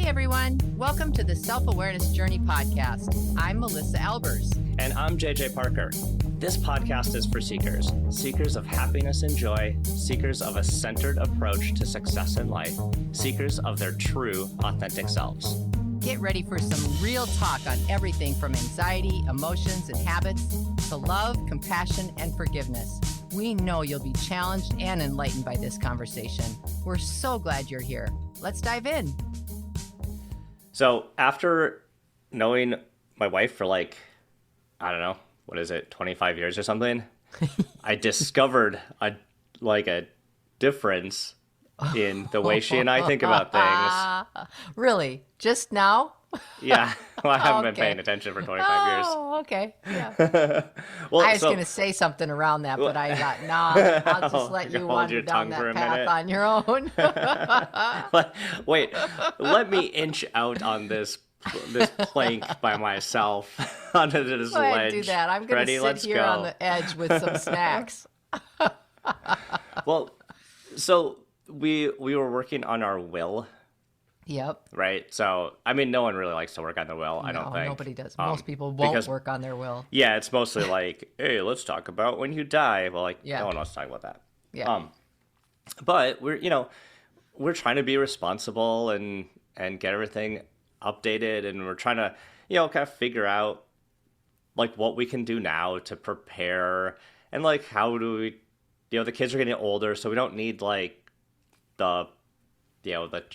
everyone. Welcome to the Self-Awareness Journey podcast. I'm Melissa Albers. And I'm JJ Parker. This podcast is for seekers, seekers of happiness and joy, seekers of a centered approach to success in life, seekers of their true, authentic selves. Get ready for some real talk on everything from anxiety, emotions, and habits to love, compassion, and forgiveness. We know you'll be challenged and enlightened by this conversation. We're so glad you're here. Let's dive in. So after knowing my wife for 25 years or something, I discovered a difference in the way she and I think about things. Really? Just now? Yeah. Well, I haven't been paying attention for 25 years. Oh, okay. Yeah. Well, I was going to say something around that, but I thought, no, I'll just let you wander down that path on your own. Wait, let me inch out on this plank by myself onto this Go ahead ledge. and do that. I'm going to sit here on the edge with some snacks. Well, so we were working on our will. Yep. Right. So, I mean, no one really likes to work on their will, I don't think. Nobody does. Most people won't work on their will. Yeah, it's mostly like, hey, let's talk about when you die. Well, no one wants to talk about that. Yeah. But we're trying to be responsible and get everything updated, and we're trying to, kind of figure out what we can do now to prepare, and how do we, the kids are getting older, so we don't need the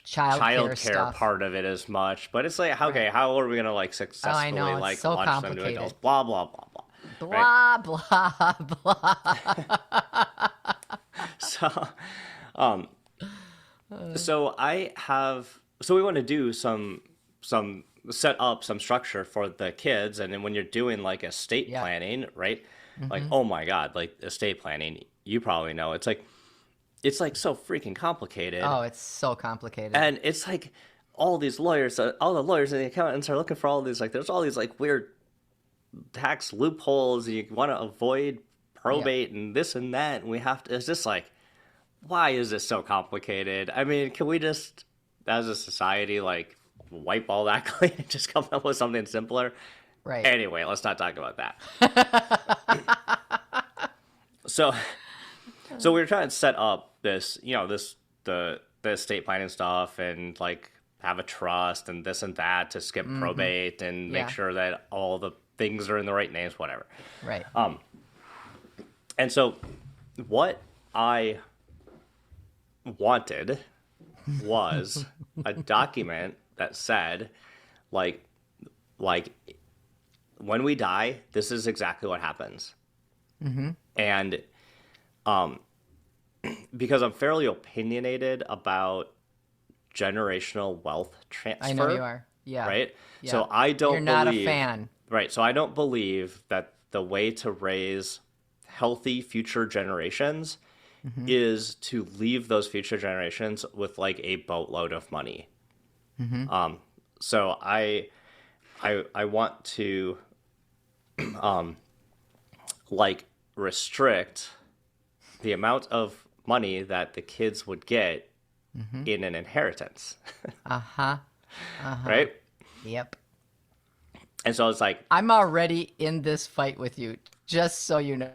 child care part of it as much, but it's how are we gonna successfully launch them to adults? Blah blah blah blah. Blah blah blah. So we want to do some set up some structure for the kids, and then when you're doing estate planning, right? Mm-hmm. Oh my God, estate planning, you probably know it's so freaking complicated. Oh, it's so complicated. And it's all these lawyers, all the lawyers and the accountants are looking for all these, there's all these weird tax loopholes. You want to avoid probate and this and that. And we have to, it's just why is this so complicated? I mean, can we just, as a society, wipe all that clean and just come up with something simpler? Right. Anyway, let's not talk about that. So we were trying to set up this, the estate planning stuff, and have a trust and this and that to skip probate and make sure that all the things are in the right names, whatever. Right. And so what I wanted was a document that said, when we die, this is exactly what happens. Mm-hmm. And because I'm fairly opinionated about generational wealth transfer. I know you are. Yeah. Right? Yeah. So I don't believe... You're not a fan. Right. So I don't believe that the way to raise healthy future generations is to leave those future generations with a boatload of money. Mm-hmm. So I want to restrict the amount of money that the kids would get in an inheritance. Right? Yep. And so it's I'm already in this fight with you, just so you know.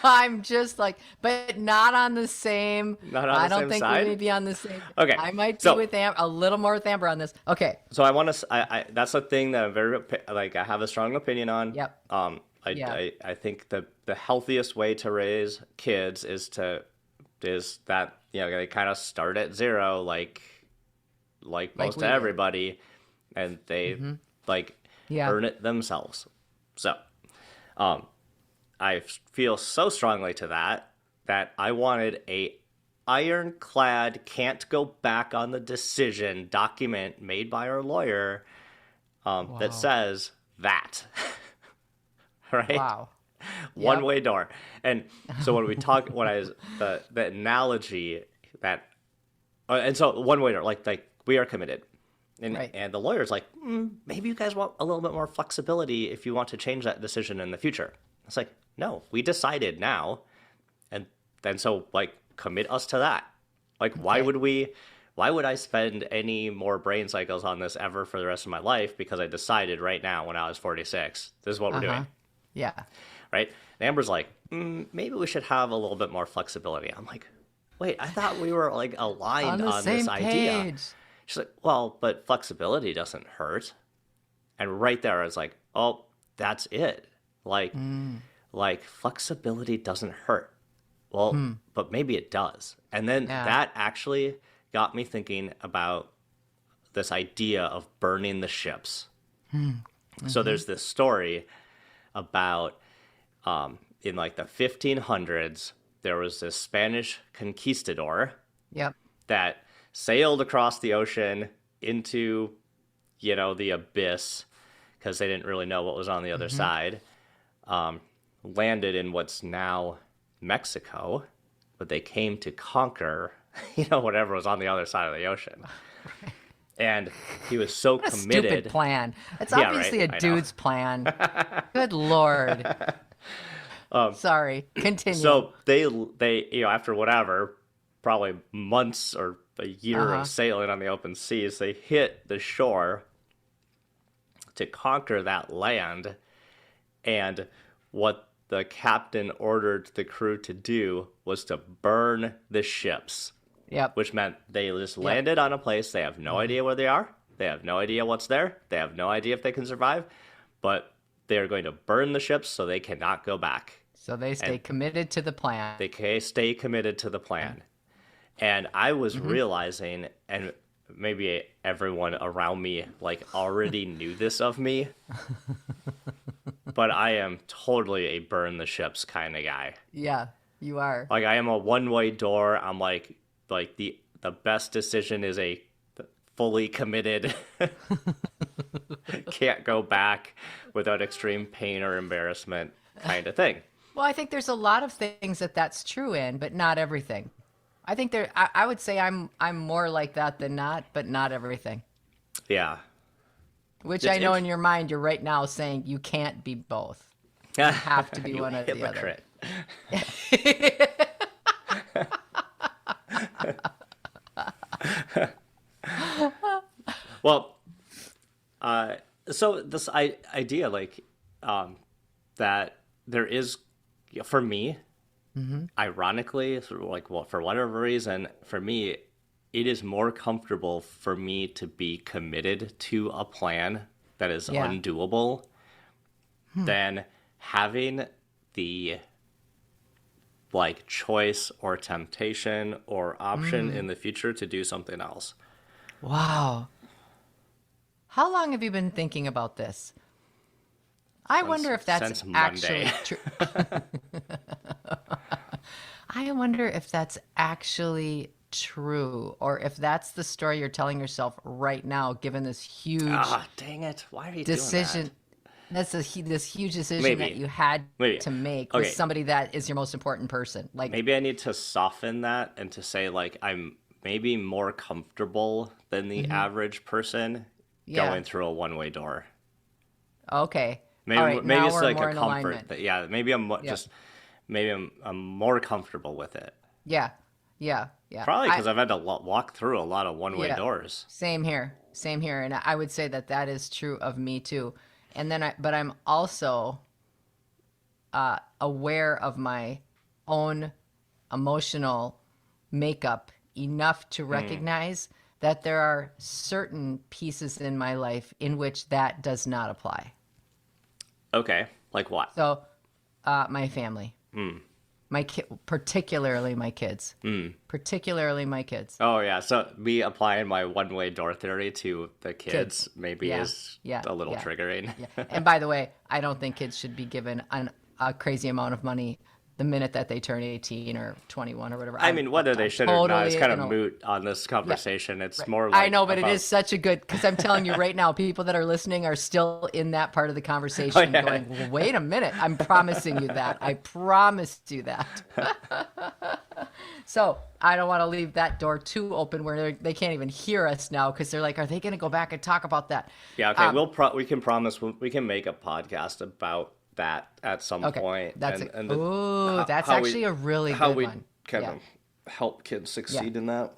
I'm just but not on the same. Not on the same side? I don't think we may be on the same. Okay. I might be with a little more with Amber on this. Okay. So I want to, that's the thing that I'm very, I have a strong opinion on. Yep. I think the healthiest way to raise kids is that they kind of start at zero, like most everybody, and they earn it themselves. So, I feel so strongly to that I wanted a ironclad, can't go back on the decision document made by our lawyer that says that. Right? Wow. One way door. And so when we talk, the analogy that, and so one way door, we are committed. And the lawyer's maybe you guys want a little bit more flexibility if you want to change that decision in the future. It's no, we decided now. And then so commit us to that. Why would we why would I spend any more brain cycles on this ever for the rest of my life? Because I decided right now when I was 46, this is what we're doing. Yeah. Right? And Amber's like, maybe we should have a little bit more flexibility. I'm like, wait, I thought we were like aligned on this idea. She's like, well, but flexibility doesn't hurt. And right there, I was like, oh, that's it. Like flexibility doesn't hurt. Well, but maybe it does. And then that actually got me thinking about this idea of burning the ships. So there's this story about in like the 1500s, there was this Spanish conquistador that sailed across the ocean into, the abyss because they didn't really know what was on the other side. Landed in what's now Mexico, but they came to conquer, whatever was on the other side of the ocean. Right. And he was so committed. Stupid plan. It's obviously a dude's plan. Good Lord. Sorry. Continue. So they after whatever, probably months or a year of sailing on the open seas, they hit the shore to conquer that land. And what the captain ordered the crew to do was to burn the ships. Yep. Which meant they just landed on a place. They have no idea where they are. They have no idea what's there. They have no idea if they can survive. But they are going to burn the ships so they cannot go back. So they stay committed to the plan. They stay committed to the plan. And I was realizing, and maybe everyone around me already knew this of me, but I am totally a burn the ships kind of guy. Yeah, you are. I am a one-way door. I'm like the best decision is a fully committed, can't go back without extreme pain or embarrassment kind of thing. Well, I think there's a lot of things that's true in, but not everything. I think I would say I'm more like that than not, but not everything. Yeah. Which I know in your mind, you're right now saying you can't be both. You have to be one or the other. Well, so this idea, that there is, for me, ironically, for whatever reason, for me, it is more comfortable for me to be committed to a plan that is undoable than having the choice or temptation or option in the future to do something else. Wow. How long have you been thinking about this? I wonder if that's actually true. I wonder if that's actually true, or if that's the story you're telling yourself right now, given this huge dang it. Why are you decision. doing that? That's this huge decision that you had to make with somebody that is your most important person. Maybe I need to soften that and to say I'm maybe more comfortable than the average person going through a one-way door. Okay. Maybe, right, maybe it's a comfort alignment. that maybe I'm more comfortable with it. Yeah. Probably because I've had to walk through a lot of one-way doors. Same here, and I would say that is true of me too. And then but I'm also aware of my own emotional makeup enough to recognize that there are certain pieces in my life in which that does not apply. Okay, like what? So, my family, particularly my kids, particularly my kids. Oh yeah, so me applying my one-way door theory to the kids maybe is a little triggering. And by the way, I don't think kids should be given a crazy amount of money the minute that they turn 18 or 21 or whatever. I mean, whether they should or not is kind of moot on this conversation. It's more like... I know, but it is such a good... Because I'm telling you right now, people that are listening are still in that part of the conversation going, well, wait a minute, I'm promising you that. I promised you that. So I don't want to leave that door too open where they can't even hear us now because they're like, are they going to go back and talk about that? Yeah, okay, we can promise we can make a podcast about that at some point. That's actually a really good one. How we kind of help kids succeed in that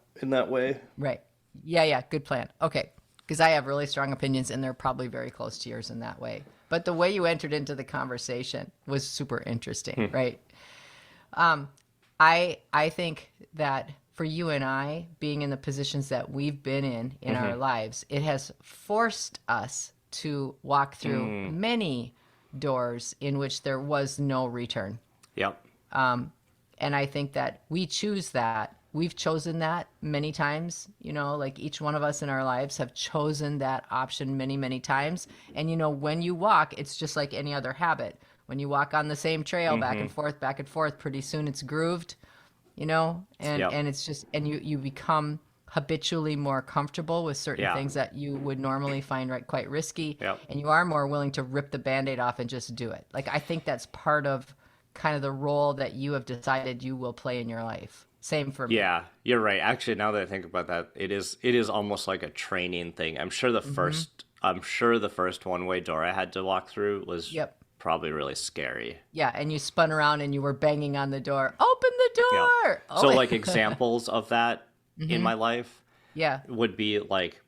way. Right. Yeah, good plan. Okay. Because I have really strong opinions and they're probably very close to yours in that way. But the way you entered into the conversation was super interesting, right? I think that for you and I, being in the positions that we've been in our lives, it has forced us to walk through many doors in which there was no return. Yep. And I think that we choose that. We've chosen that many times, like each one of us in our lives have chosen that option many, many times. And, when you walk, it's just like any other habit. When you walk on the same trail back and forth, pretty soon it's grooved, and it's just, and you become habitually more comfortable with certain things that you would normally find quite risky. And you are more willing to rip the Band-Aid off and just do it. Like, I think that's part of kind of the role that you have decided you will play in your life. Same for me. Yeah, you're right. Actually, now that I think about that, it is almost like a training thing. I'm sure the first one-way door I had to walk through was probably really scary. Yeah, and you spun around and you were banging on the door. Open the door. Yeah. So like examples of that in my life would be like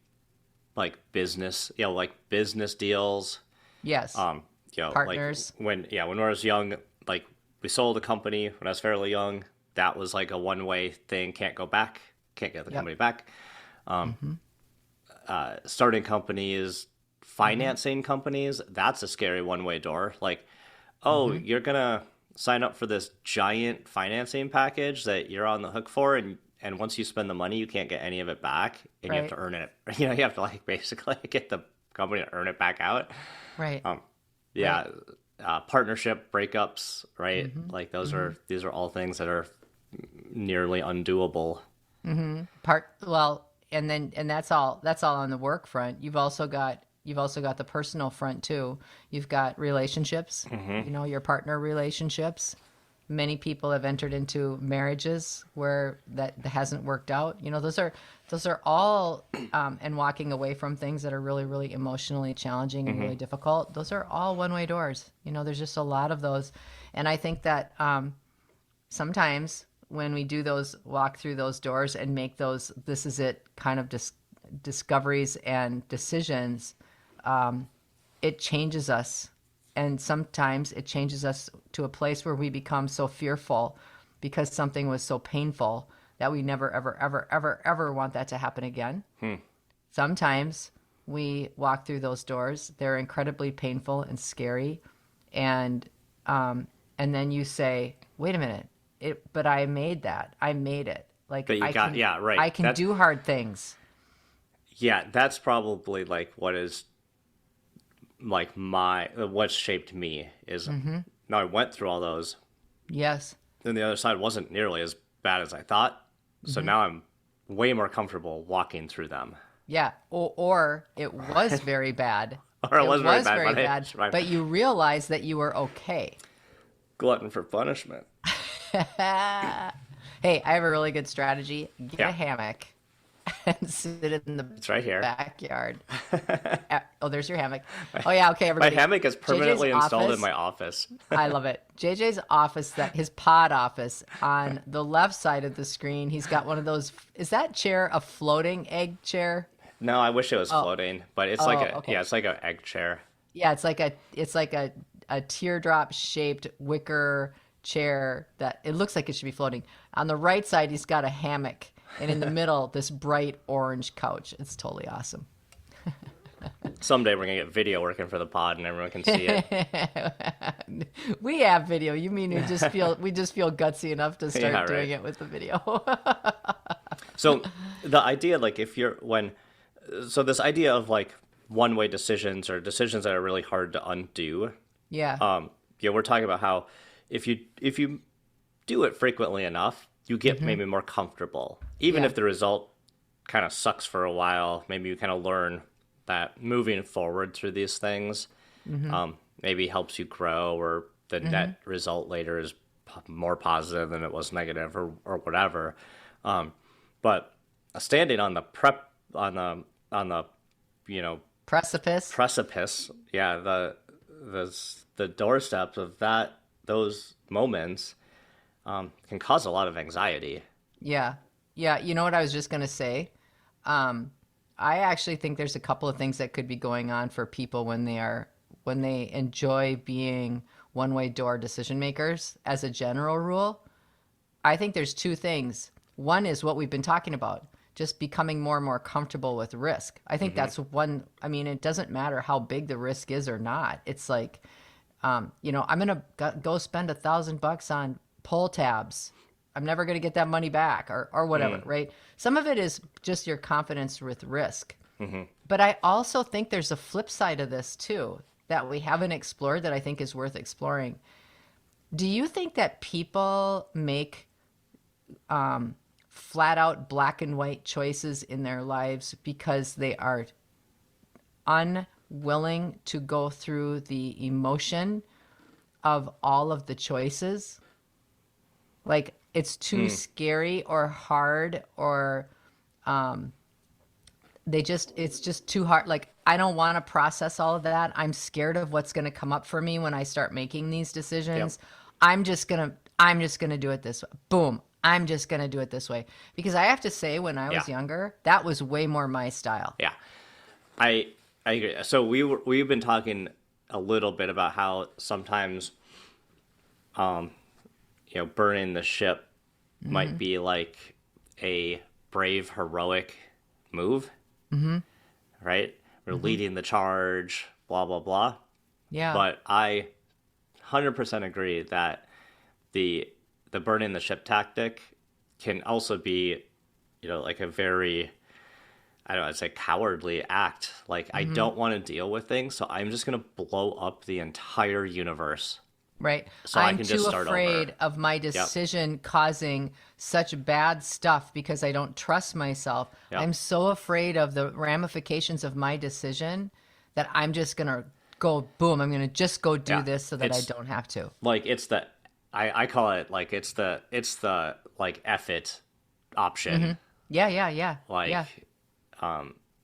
business, like business deals. Yes. Partners. Like when I was young, like we sold a company when I was fairly young. That was like a one-way thing. Can't go back. Can't get the company back. Starting companies, financing companies. That's a scary one-way door. Like, you're going to sign up for this giant financing package that you're on the hook for. And once you spend the money, you can't get any of it back. And you have to earn it. You have to like basically get the company to earn it back out. Right. Partnership breakups, right? Like these are all things that are nearly undoable. And that's all on the work front. You've also got the personal front too. You've got relationships, your partner relationships. Many people have entered into marriages where that hasn't worked out. Those are all, and walking away from things that are really, really emotionally challenging and really difficult. Those are all one-way doors. There's just a lot of those. And I think that sometimes when we do those, walk through those doors and make those, this is it kind of discoveries and decisions, it changes us. And sometimes it changes us to a place where we become so fearful because something was so painful that we never, ever, ever, ever, ever want that to happen again. Sometimes we walk through those doors. They're incredibly painful and scary. And then you say, wait a minute, but I made that. I made it. Like, but I can do hard things. Yeah, that's probably like what is like what's shaped me is now I went through all those. Yes. Then the other side wasn't nearly as bad as I thought. So now I'm way more comfortable walking through them. Yeah. Or it was very bad. Or it was very bad, but you realized that you were okay. Glutton for punishment. Hey, I have a really good strategy. Get a hammock and sit in the it's right here. Backyard. Oh, there's your hammock. Oh, yeah, okay, everybody. My hammock is permanently JJ's installed office, in my office. I love it. JJ's office, his pod office, on the left side of the screen, he's got one of those, is that chair a floating egg chair? No, I wish it was floating, but it's it's like an egg chair. Yeah, it's like a teardrop-shaped wicker chair that it looks like it should be floating. On the right side, he's got a hammock. And in the middle, this bright orange couch. It's totally awesome. Someday we're going to get video working for the pod and everyone can see it. We have video. You mean we just feel gutsy enough to start doing it with the video. So the idea, like this idea of like one-way decisions or decisions that are really hard to undo. Yeah. We're talking about how if you do it frequently enough, you get maybe more comfortable. Even if the result kind of sucks for a while, maybe you kind of learn that moving forward through these things maybe helps you grow, or the net result later is more positive than it was negative, or whatever. But standing on the precipice, the doorsteps of those moments can cause a lot of anxiety. Yeah. You know what I was just going to say? I actually think there's a couple of things that could be going on for people when they enjoy being one-way door decision makers as a general rule. I think there's two things. One is what we've been talking about, just becoming more and more comfortable with risk. I think that's one. I mean, it doesn't matter how big the risk is or not. It's like, I'm going to go spend $1,000 on pull tabs. I'm never going to get that money back or whatever, right? Some of it is just your confidence with risk. But I also think there's a flip side of this too that we haven't explored that I think is worth exploring. Do you think that people make flat out black and white choices in their lives because they are unwilling to go through the emotion of all of the choices? Like it's too scary or hard or it's just too hard. Like I don't want to process all of that. I'm scared of what's going to come up for me when I start making these decisions. Yep. I'm just going to do it this way. Boom. I'm just going to do it this way. Because I have to say, when I was younger, that was way more my style. Yeah. I agree. So we've been talking a little bit about how sometimes, burning the ship might be like a brave, heroic move, right? We're leading the charge, blah, blah, blah. Yeah. But I 100% agree that the burning the ship tactic can also be, like a very, I don't know, I'd say cowardly act. Like, I don't want to deal with things, so I'm just going to blow up the entire universe. Right. So I'm I can just start too afraid over. of my decision causing such bad stuff because I don't trust myself. Yep. I'm so afraid of the ramifications of my decision that I'm just going to go, boom, I'm going to just go do this so that I don't have to. Like, it's the, I call it, like, it's the like, F it option. Yeah. Like,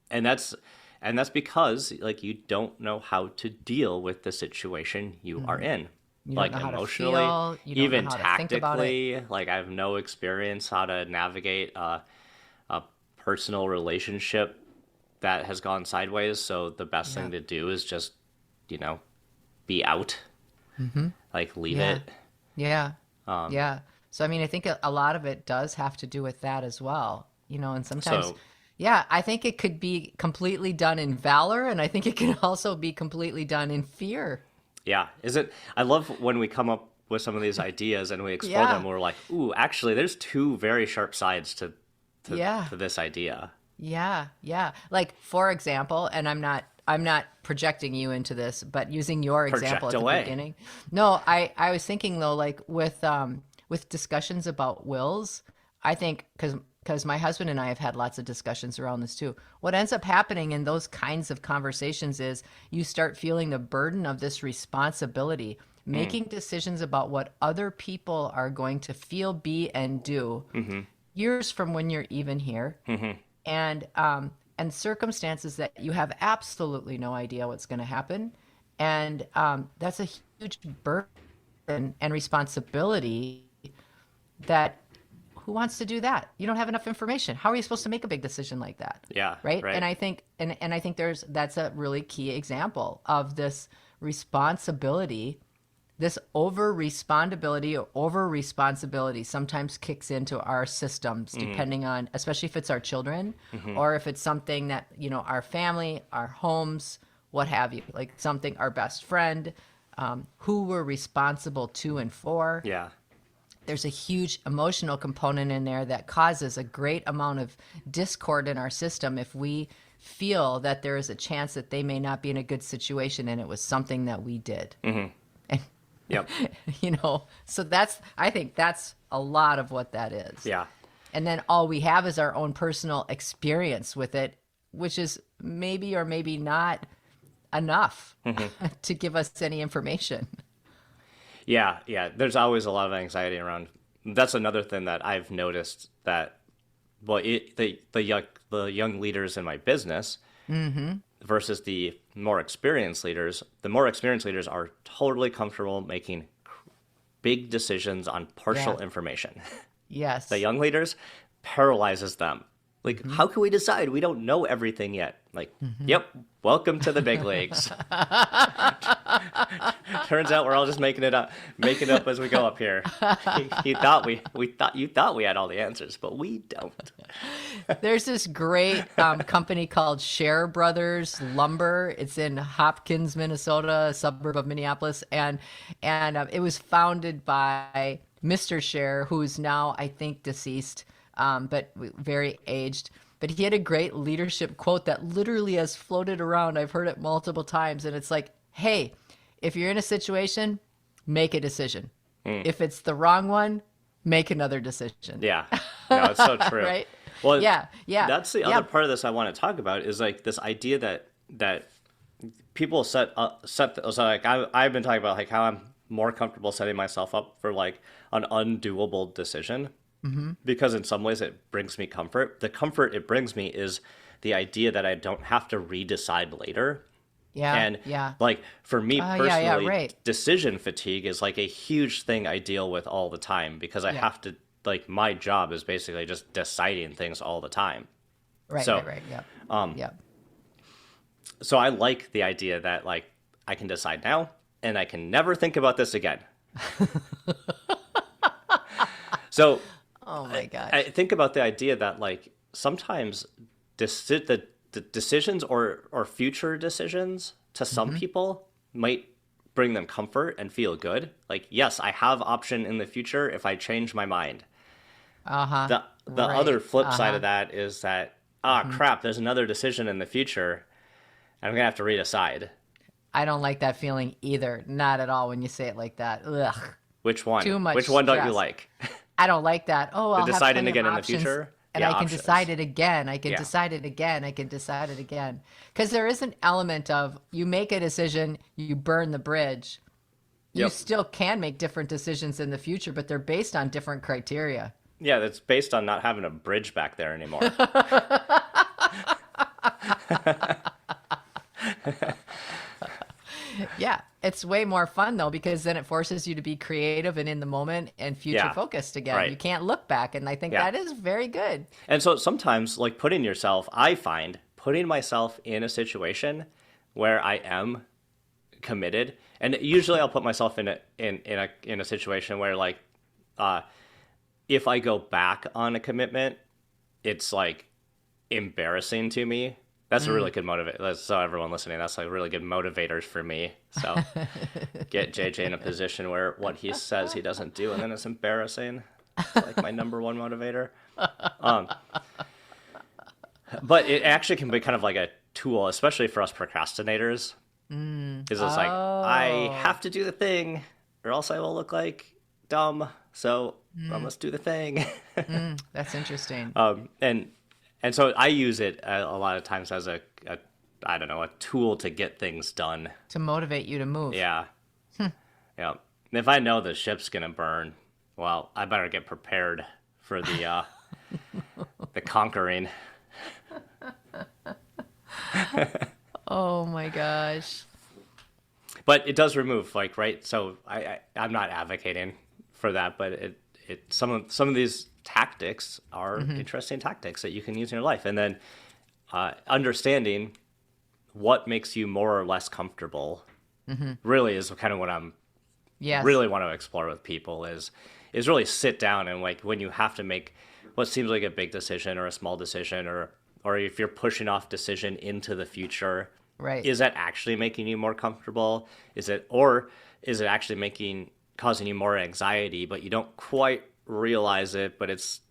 and that's because, like, you don't know how to deal with the situation you are in. You like don't know emotionally, how to feel. You don't even know how to think about it. tactically, like I have no experience how to navigate a personal relationship that has gone sideways. So the best thing to do is just, be out, like leave it. Yeah. So, I mean, I think a lot of it does have to do with that as well, and sometimes, I think it could be completely done in valor. And I think it can also be completely done in fear. Yeah. I love when we come up with some of these ideas and we explore them. We're like, ooh, actually, there's two very sharp sides to this idea. Yeah. Like, for example, and I'm not projecting you into this, but using your example at the beginning. No, I was thinking though, like with discussions about wills, I think because my husband and I have had lots of discussions around this too. What ends up happening in those kinds of conversations is you start feeling the burden of this responsibility, making decisions about what other people are going to feel, be, and do years from when you're even here. And circumstances that you have absolutely no idea what's going to happen. And that's a huge burden and responsibility that who wants to do that? You don't have enough information. How are you supposed to make a big decision like that? Yeah. Right. And I think, that's a really key example of this responsibility. This over-respondability or over-responsibility sometimes kicks into our systems, depending on, especially if it's our children or if it's something that, our family, our homes, what have you, like something, our best friend, who we're responsible to and for. Yeah. There's a huge emotional component in there that causes a great amount of discord in our system if we feel that there is a chance that they may not be in a good situation and it was something that we did. And Yep. So I think that's a lot of what that is. Yeah. And then all we have is our own personal experience with it, which is maybe or maybe not enough to give us any information. Yeah. There's always a lot of anxiety around. That's another thing that I've noticed that, the young leaders in my business versus the more experienced leaders. The more experienced leaders are totally comfortable making big decisions on partial information. Yes. The young leaders paralyzes them Like, how can we decide? We don't know everything yet. Like, yep, welcome to the big leagues. Turns out we're all just making it up as we go up here. You thought we had all the answers, but we don't. There's this great company called Share Brothers Lumber. It's in Hopkins, Minnesota, a suburb of Minneapolis, and it was founded by Mr. Share, who's now, I think, deceased, but very aged. But he had a great leadership quote that literally has floated around. I've heard it multiple times, and it's like, hey, if you're in a situation, make a decision. If it's the wrong one, make another decision. Yeah, no, it's so true. Right? Well, yeah. That's the other part of this I want to talk about is like this idea that people set. So like I've been talking about like how I'm more comfortable setting myself up for like an undoable decision. Because in some ways it brings me comfort. The comfort it brings me is the idea that I don't have to redecide later. Yeah. And like for me personally, right. Decision fatigue is like a huge thing I deal with all the time because I have to, like, my job is basically just deciding things all the time. Right. So, right. Yeah. So I like the idea that like I can decide now and I can never think about this again. So oh my gosh. I think about the idea that like sometimes the decisions or future decisions to some people might bring them comfort and feel good. Like, yes, I have option in the future if I change my mind. The other flip side of that is that, crap, there's another decision in the future and I'm going to have to redecide. I don't like that feeling either. Not at all when you say it like that. Ugh. Which one? Too much Which one stress. don't you like? I don't like that. Oh, I'll deciding have again in the options, future? and I can decide it again. I can decide it again. I can decide it again. Because there is an element of you make a decision, you burn the bridge. You still can make different decisions in the future, but they're based on different criteria. Yeah, that's based on not having a bridge back there anymore. Yeah, it's way more fun though, because then it forces you to be creative and in the moment and future focused again. Right. You can't look back, and I think that is very good. And so sometimes, like I find putting myself in a situation where I am committed, and usually I'll put myself in a situation where like if I go back on a commitment, it's like embarrassing to me. That's a really good motivator. So everyone listening, that's like really good motivators for me. So get JJ in a position where what he says he doesn't do, and then it's embarrassing. It's like my number one motivator. But it actually can be kind of like a tool, especially for us procrastinators. Because it's like, I have to do the thing or else I will look like dumb. So I must do the thing. That's interesting. And so I use it a lot of times as a tool to get things done. To motivate you to move. Yeah. Yeah. And if I know the ship's going to burn, well, I better get prepared for the the conquering. Oh my gosh. But it does remove, like, right? So I'm not advocating for that, but some of these tactics are interesting tactics that you can use in your life. And then understanding what makes you more or less comfortable really is kind of what I'm really want to explore with people is really sit down and, like, when you have to make what seems like a big decision or a small decision or if you're pushing off decision into the future, right? Is that actually making you more comfortable? Is it actually causing you more anxiety, but you don't quite realize it, but it's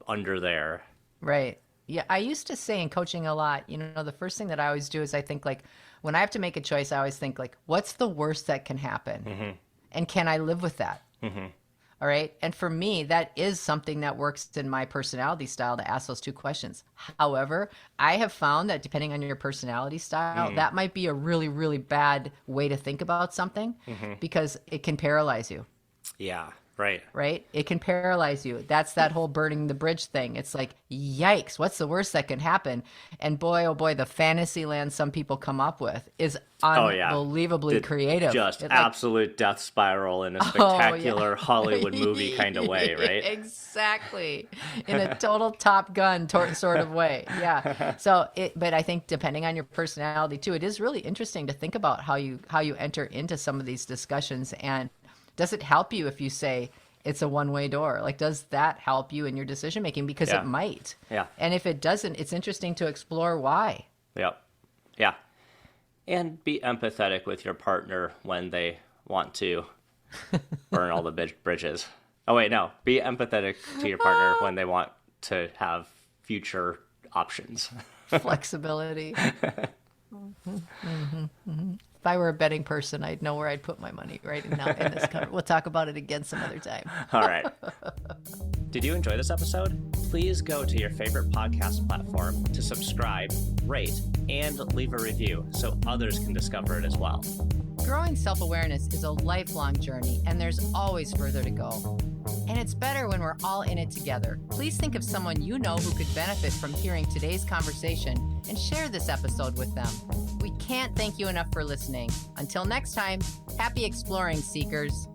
under there. Right. Yeah. I used to say in coaching a lot, the first thing that I always do is I think, like, when I have to make a choice, I always think, like, what's the worst that can happen? And can I live with that? All right. And for me, that is something that works in my personality style to ask those two questions. However, I have found that depending on your personality style, that might be a really, really bad way to think about something because it can paralyze you. Yeah. Right. Right? It can paralyze you. That's that whole burning the bridge thing. It's like, yikes, what's the worst that can happen? And boy, oh boy, the fantasy land some people come up with is unbelievably creative. Just absolute death spiral in a spectacular Hollywood movie kind of way, right? Exactly. In a total Top Gun sort of way. Yeah. So, but I think depending on your personality too, it is really interesting to think about how you enter into some of these discussions. And does it help you if you say it's a one-way door? Like, does that help you in your decision making? Because it might. Yeah. And if it doesn't, it's interesting to explore why. Yep. Yeah. And be empathetic with your partner when they want to burn all the bridges. Oh, wait, no. Be empathetic to your partner when they want to have future options. Flexibility. If I were a betting person, I'd know where I'd put my money right now in this cover. We'll talk about it again some other time. All right. Did you enjoy this episode? Please go to your favorite podcast platform to subscribe, rate, and leave a review so others can discover it as well. Growing self-awareness is a lifelong journey, and there's always further to go. And it's better when we're all in it together. Please think of someone you know who could benefit from hearing today's conversation and share this episode with them. We can't thank you enough for listening. Until next time, happy exploring, seekers.